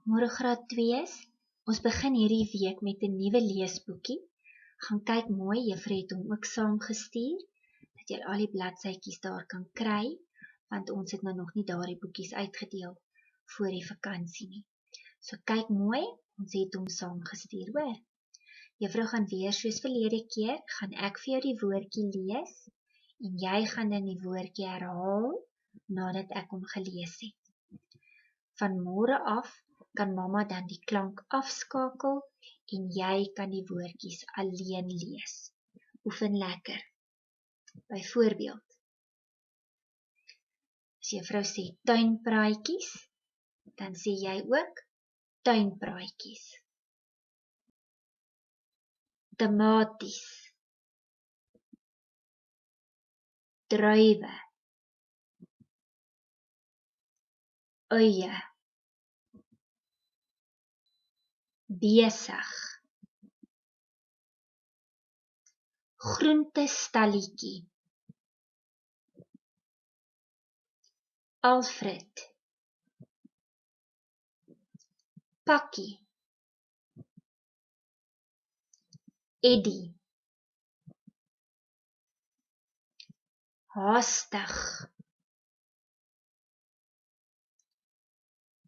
Môre graad 2's, ons begin hierdie week met 'n nuwe leesboekie. Gaan kyk mooi, juffrou het hom ook saamgestuur, dat jy al die bladsytjies daar kan kry, want ons het nou nog nie daardie boekies uitgedeel voor die vakansie nie. So kyk mooi, ons het hom saamgestuur, hoor. Juffrou gaan weer soos verlede keer, gaan ek vir jou die woordjie lees, en jy gaan dan die woordjie herhaal, nadat ek hom gelees het. Van môre af, kan mamma dan die klank afskakel, en jy kan die woordjies alleen lees. Oefen lekker. Byvoorbeeld, as juffrou sê tuinpraatjies, dan sê jy ook tuinpraatjies. Tomaties, druiwe, uie, besig, groentestalletjie, Alfred, pakkie, Eddie, haastig,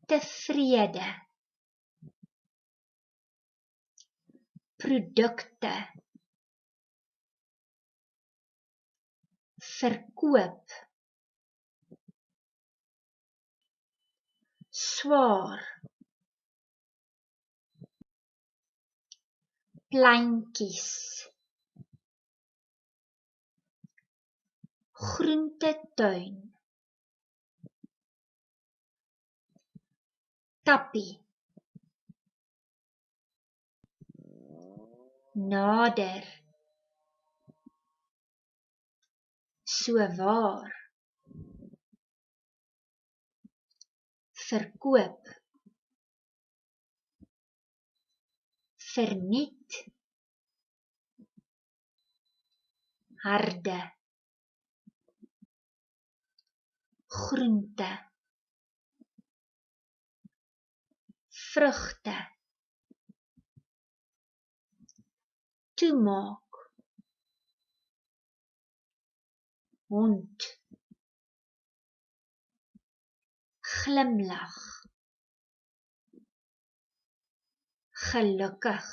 tevrede, produkte, verkoop, swaar, plantjies, groentetuin, tappie, nader, sowaar, verkoop, verniet, harde, groente, vrugte, toemaak, hond, glimlag, gelukkig,